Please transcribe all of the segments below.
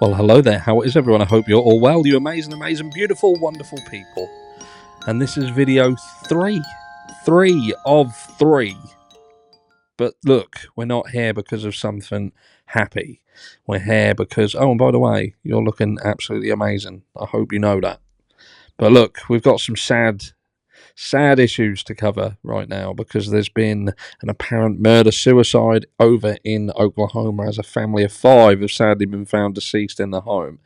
Well, hello there. How is everyone? I hope you're all well. You amazing, amazing, beautiful, wonderful people. And this is video 3. 3 of 3. But look, we're not here because of something happy. We're here because, oh, and by the way, you're looking absolutely amazing. I hope you know that. But look, we've got some sad issues to cover right now because there's been an apparent murder-suicide over in Oklahoma as a family of 5 have sadly been found deceased in the home.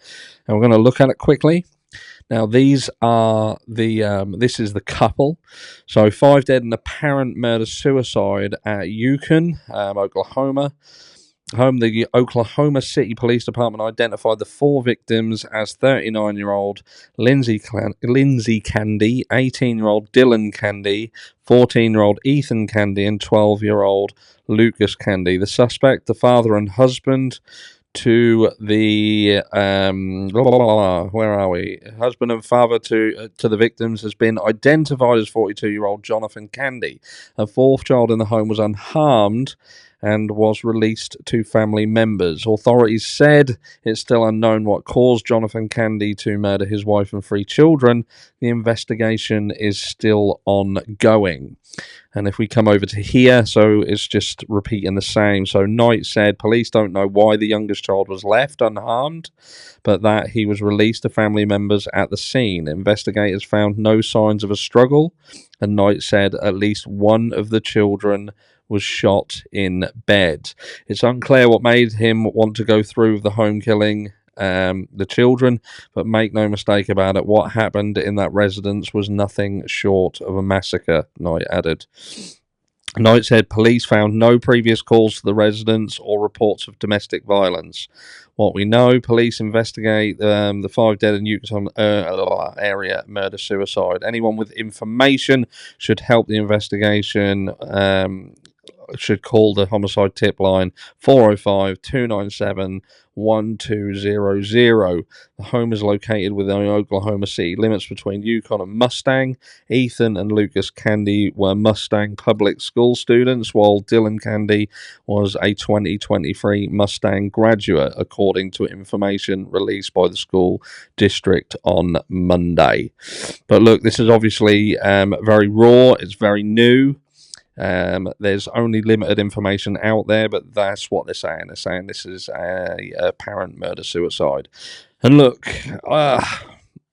And we're going to look at it quickly. Now, these are this is the couple. So 5 dead in apparent murder-suicide at Yukon, Oklahoma. The Oklahoma City Police Department identified the 4 victims as 39-year-old Lindsay Candy, 18-year-old Dylan Candy, 14-year-old Ethan Candy, and 12-year-old Lucas Candy. The suspect, the father and husband to the where are we? Husband and father to the victims has been identified as 42-year-old Jonathan Candy. A 4th child in the home was unharmed and was released to family members. Authorities said it's still unknown what caused Jonathan Candy to murder his wife and 3 children. The investigation is still ongoing. And if we come over to here, so it's just repeating the same. So Knight said police don't know why the youngest child was left unharmed, but that he was released to family members at the scene. Investigators found no signs of a struggle, and Knight said at least one of the children was shot in bed. It's unclear what made him want to go through with the home killing the children, but make no mistake about it, what happened in that residence was nothing short of a massacre, Knight added. Knight said police found no previous calls to the residence or reports of domestic violence. What we know, police investigate the 5 dead in Yukon area murder-suicide. Anyone with information should help the investigation. Should call the homicide tip line 405-297-1200. The home is located within Oklahoma City limits between Yukon and Mustang. Ethan and Lucas Candy were Mustang public school students, while Dylan Candy was a 2023 Mustang graduate, according to information released by the school district on Monday. But look, this is obviously very raw. It's very new. There's only limited information out there, but that's what they're saying. They're saying this is a apparent murder-suicide. And look,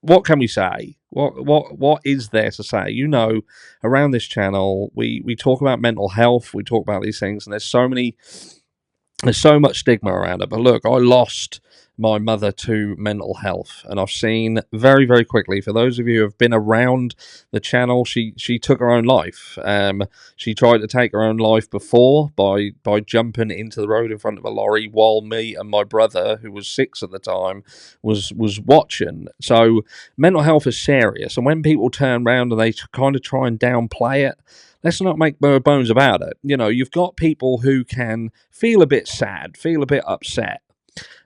what can we say? What is there to say? You know, around this channel, we talk about mental health, we talk about these things, and there's so much stigma around it. But look, I lost my mother to mental health, and I've seen very, very quickly, for those of you who have been around the channel, she took her own life. She tried to take her own life before by jumping into the road in front of a lorry while me and my brother, who was 6 at the time, was watching. So mental health is serious, and when people turn around and they kind of try and downplay it, let's not make no bones about it. You know, you've got people who can feel a bit sad, feel a bit upset.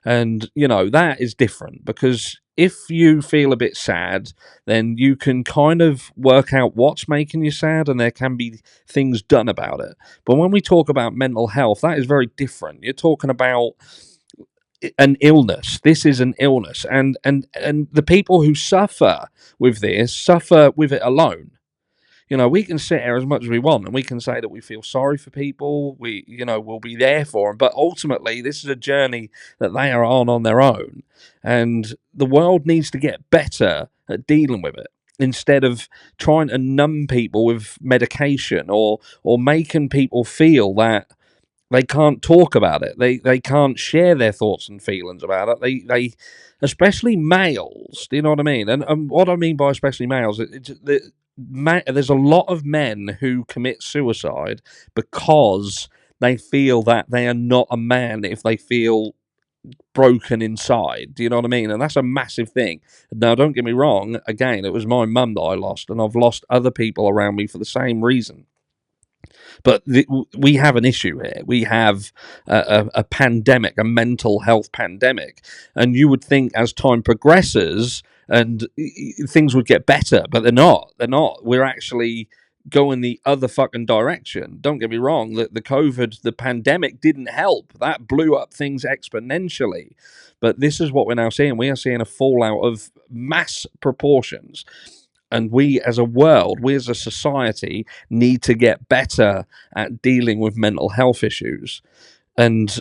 And, you know, that is different, because if you feel a bit sad, then you can kind of work out what's making you sad, and there can be things done about it. But when we talk about mental health, that is very different. You're talking about an illness. This is an illness. And the people who suffer with this suffer with it alone. You know, we can sit here as much as we want, and we can say that we feel sorry for people. We'll be there for them. But ultimately, this is a journey that they are on their own. And the world needs to get better at dealing with it, instead of trying to numb people with medication or making people feel that they can't talk about it. They can't share their thoughts and feelings about it. They especially males, do you know what I mean? And what I mean by especially males, there's a lot of men who commit suicide because they feel that they are not a man if they feel broken inside. Do you know what I mean? And that's a massive thing. Now, don't get me wrong. Again, it was my mum that I lost, and I've lost other people around me for the same reason. But we have an issue here. We have a pandemic, a mental health pandemic. And you would think as time progresses and things would get better, but they're not. They're not. We're actually go in the other fucking direction. Don't get me wrong, the pandemic didn't help. That blew up things exponentially. But this is what we're now seeing. We are seeing a fallout of mass proportions. And we as a world, we as a society, need to get better at dealing with mental health issues. And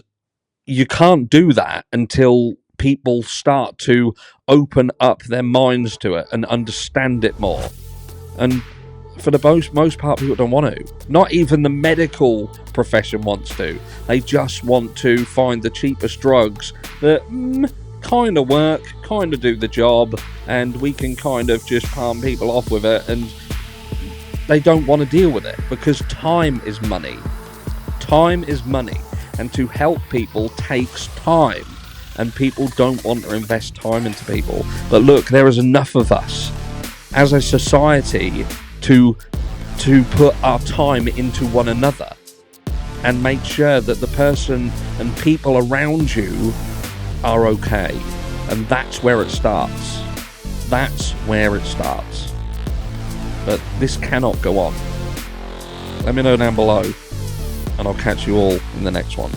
you can't do that until people start to open up their minds to it and understand it more. And for the most part, people don't want to. Not even the medical profession wants to. They just want to find the cheapest drugs that kind of work, kind of do the job, and we can kind of just palm people off with it, and they don't want to deal with it because time is money. Time is money, and to help people takes time, and people don't want to invest time into people. But look, there is enough of us as a society to put our time into one another and make sure that the person and people around you are okay. And that's where it starts. That's where it starts. But this cannot go on. Let me know down below, and I'll catch you all in the next one.